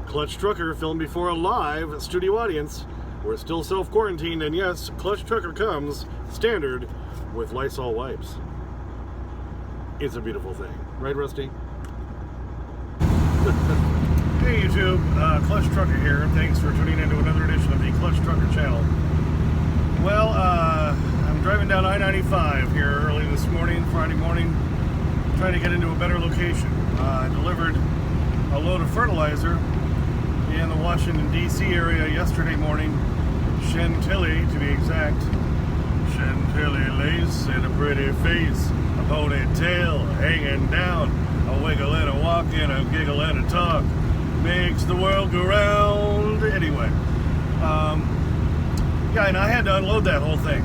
Clutch Trucker filmed before a live studio audience. We're still self-quarantined, and yes, Clutch Trucker comes standard with Lysol wipes. It's a beautiful thing. Right, Rusty? Hey, YouTube. Clutch Trucker here. Thanks for tuning in to another edition of the Clutch Trucker channel. Well, I'm driving down I-95 here early this morning, Friday morning, trying to get into a better location. I delivered a load of fertilizer in the Washington, D.C. area yesterday morning. Chantilly, to be exact. Chantilly lace and a pretty face, a ponytail hanging down, a wiggle and a walk and a giggle and a talk makes the world go round. Anyway, yeah, and I had to unload that whole thing.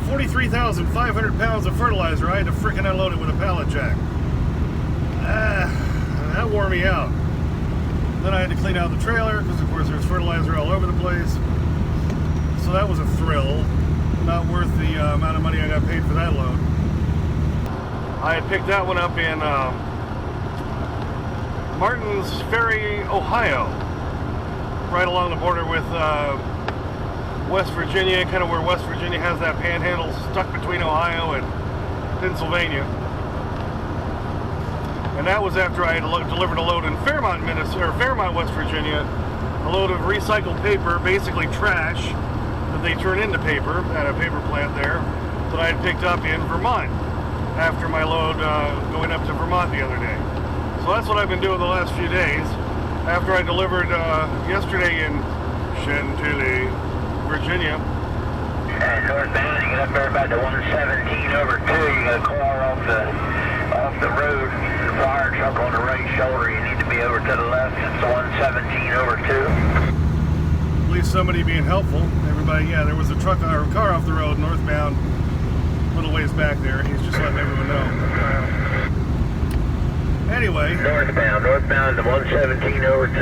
43,500 pounds of fertilizer. I had to freaking unload it with a pallet jack. That wore me out. Then I had to clean out the trailer because, of course, there's fertilizer all over the place. So that was a thrill. Not worth the amount of money I got paid for that load. I had picked that one up in Martins Ferry, Ohio, right along the border with West Virginia, kind of where West Virginia has that panhandle stuck between Ohio and Pennsylvania. And that was after I had delivered a load in Fairmont, Minnesota, or Fairmont, West Virginia, a load of recycled paper, basically trash that they turn into paper at a paper plant there, that I had picked up in Vermont after my load going up to Vermont the other day. So that's what I've been doing the last few days. After I delivered yesterday in Chantilly, Virginia. Northbound, you get up there about the 117 over 2, you got a car off the road, the fire truck on the right shoulder, you need to be over to the left, it's the 117 over 2. At least somebody being helpful. Everybody, yeah, there was a truck or a car off the road northbound, a little ways back there. He's just letting everyone know. Anyway. Northbound, the 117 over 2.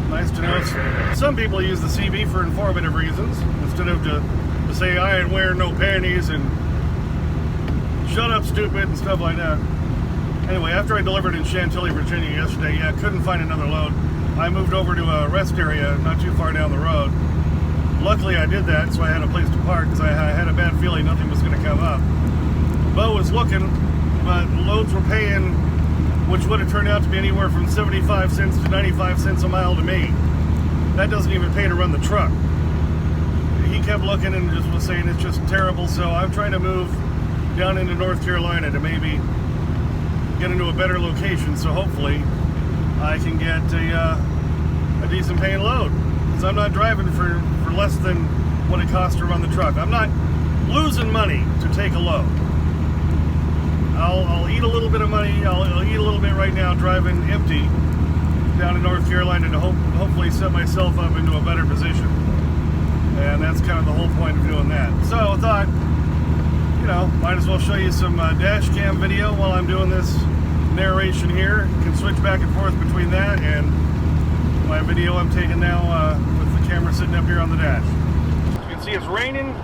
Nice to know. Some people use the CB for informative reasons, instead of to say, I ain't wearing no panties and shut up, stupid, and stuff like that. Anyway, after I delivered in Chantilly, Virginia yesterday, yeah, couldn't find another load. I moved over to a rest area not too far down the road. Luckily, I did that, so I had a place to park, because I had a bad feeling nothing was going to come up. Bo was looking, but loads were paying, which would have turned out to be anywhere from 75 cents to 95 cents a mile to me. That doesn't even pay to run the truck. He kept looking and just was saying it's just terrible, so I'm trying to move down into North Carolina to maybe get into a better location, so hopefully I can get a decent paying load. Because I'm not driving for less than what it costs to run the truck. I'm not losing money to take a load. I'll eat a little bit of money. I'll eat a little bit right now driving empty down in North Carolina to hopefully set myself up into a better position. And that's kind of the whole point of doing that. So I thought, you know, might as well show you some dash cam video while I'm doing this narration here. You can switch back and forth between that and my video I'm taking now with the camera sitting up here on the dash. As you can see, it's raining.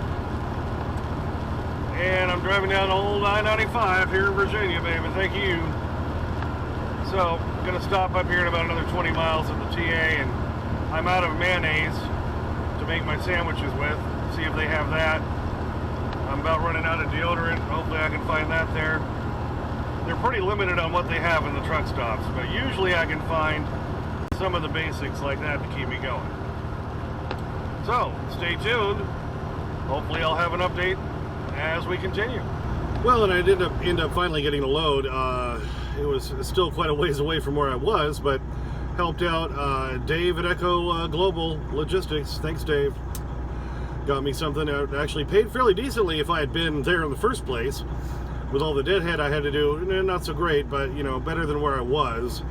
And I'm driving down old I-95 here in Virginia, baby. Thank you. So, I'm going to stop up here in about another 20 miles at the TA, and I'm out of mayonnaise to make my sandwiches with. See if they have that. I'm about running out of deodorant. Hopefully I can find that there. They're pretty limited on what they have in the truck stops, but usually I can find some of the basics like that to keep me going. So, stay tuned. Hopefully I'll have an update as we continue. Well, and I did end up finally getting a load. It was still quite a ways away from where I was, but helped out Dave at Echo Global Logistics. Thanks, Dave. Got me something that actually paid fairly decently if I had been there in the first place. With all the deadhead I had to do, not so great, but, you know, better than where I was.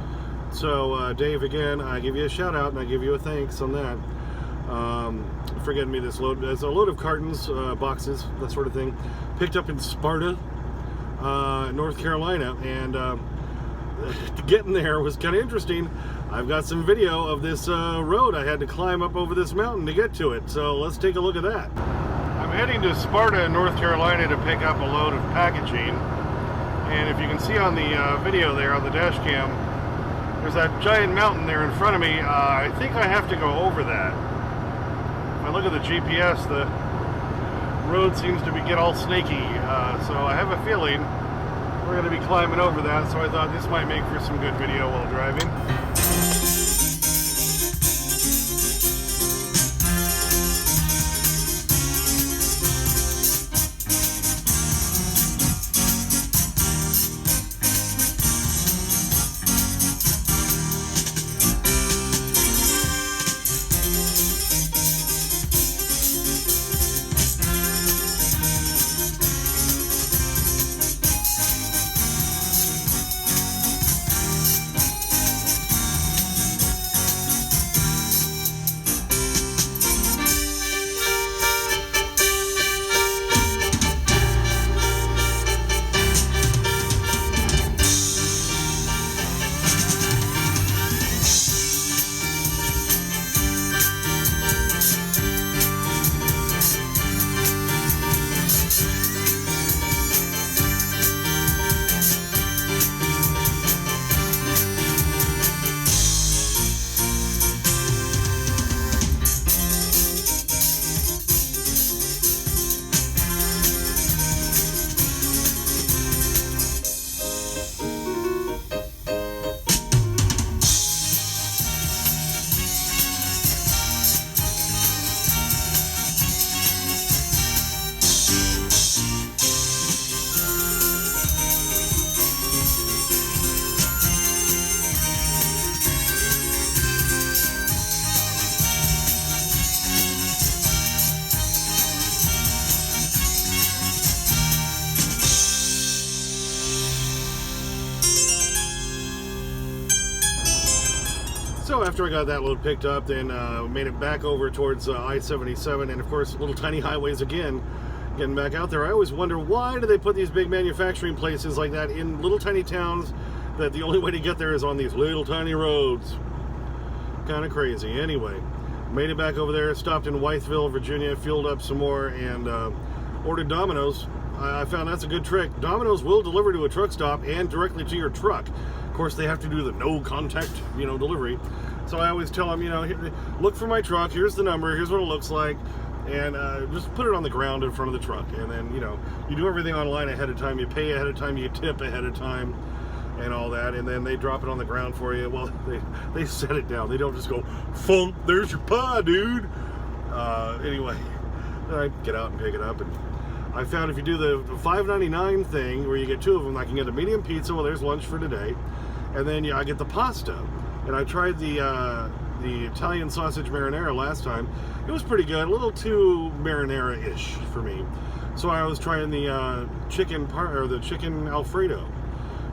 So, Dave, again, I give you a shout out and I give you a thanks on that. For getting me this load. It's a load of cartons, boxes, that sort of thing, picked up in Sparta, North Carolina, and getting there was kind of interesting. I've got some video of this road I had to climb up over this mountain to get to it, so let's take a look at that. I'm heading to Sparta, North Carolina to pick up a load of packaging, and if you can see on the video there on the dash cam, There's that giant mountain there in front of me. I think I have to go over that. If I look at the GPS, the road seems to get all snaky. So I have a feeling we're going to be climbing over that. So I thought this might make for some good video while driving. So after I got that load picked up, then made it back over towards I-77, and of course little tiny highways again, getting back out there. I always wonder, why do they put these big manufacturing places like that in little tiny towns that the only way to get there is on these little tiny roads? Kind of crazy. Anyway, made it back over there, stopped in Wytheville, Virginia, fueled up some more, and ordered Domino's. I found that's a good trick. Domino's will deliver to a truck stop and directly to your truck. Of course, they have to do the no contact, delivery. So I always tell them, look for my truck. Here's the number. Here's what it looks like, and just put it on the ground in front of the truck. And then, you do everything online ahead of time. You pay ahead of time. You tip ahead of time, and all that. And then they drop it on the ground for you. Well, they set it down. They don't just go, "Funk, there's your pie, dude." Anyway, then I get out and pick it up, and I found if you do the $5.99 thing where you get two of them, I can get a medium pizza. Well, there's lunch for today, and then I get the pasta. And I tried the Italian sausage marinara last time. It was pretty good, a little too marinara-ish for me. So I was trying the chicken Alfredo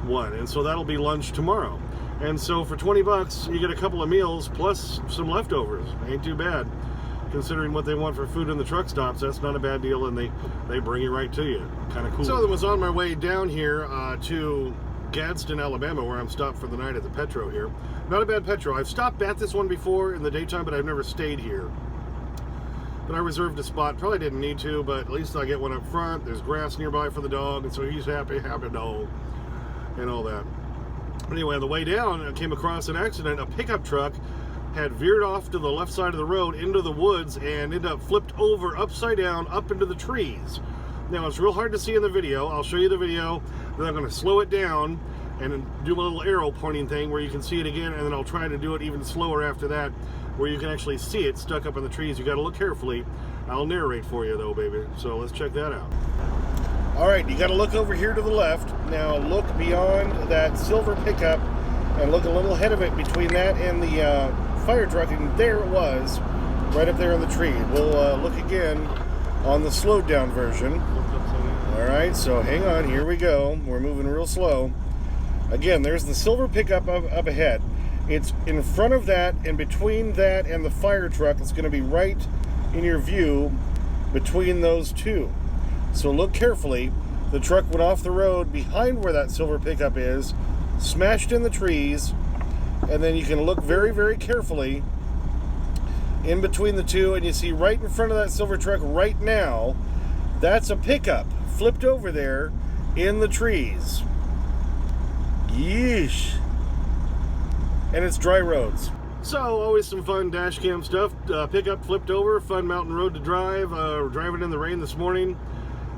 one, and so that'll be lunch tomorrow. And so for $20, you get a couple of meals plus some leftovers. Ain't too bad. Considering what they want for food in the truck stops, that's not a bad deal, and they bring it right to you. Kind of cool. So I was on my way down here to Gadsden, Alabama, where I'm stopped for the night at the Petro here. Not a bad Petro. I've stopped at this one before in the daytime, but I've never stayed here. But I reserved a spot. Probably didn't need to, but at least I get one up front. There's grass nearby for the dog, and so he's happy dog, and all that. Anyway, on the way down, I came across an accident. A pickup truck had veered off to the left side of the road into the woods and ended up flipped over upside down up into the trees. Now, it's real hard to see in the video. I'll show you the video, then I'm going to slow it down and do a little arrow pointing thing where you can see it again, and then I'll try to do it even slower after that where you can actually see it stuck up in the trees. You got to look carefully. I'll narrate for you though, baby. So let's check that out. All right, you got to look over here to the left. Now look beyond that silver pickup and look a little ahead of it between that and the fire truck, and there it was, right up there in the tree. We'll look again on the slowed down version. All right, so hang on, here we go. We're moving real slow. Again, there's the silver pickup up ahead. It's in front of that, and between that and the fire truck, it's going to be right in your view between those two. So look carefully. The truck went off the road behind where that silver pickup is, smashed in the trees, and then you can look very, very carefully in between the two, and you see right in front of that silver truck right now, that's a pickup flipped over there in the trees. Yeesh. and it's dry roads. So always some fun dash cam stuff. Pickup flipped over, fun mountain road to drive. Driving in the rain this morning,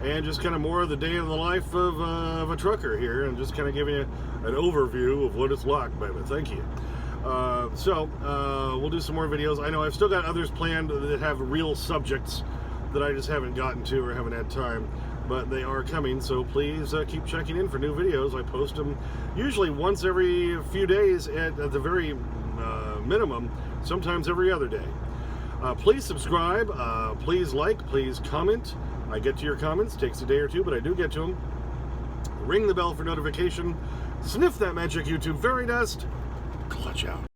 and just kind of more of the day in the life of a trucker here, and just kind of giving you an overview of what it's like, baby. Thank you. We'll do some more videos. I know I've still got others planned that have real subjects that I just haven't gotten to or haven't had time, but they are coming, so please keep checking in for new videos. I post them usually once every few days at the very minimum, sometimes every other day. Please subscribe, please like, please comment. I get to your comments, takes a day or two, but I do get to them. Ring the bell for notification. Sniff that magic YouTube fairy dust. Clutch out.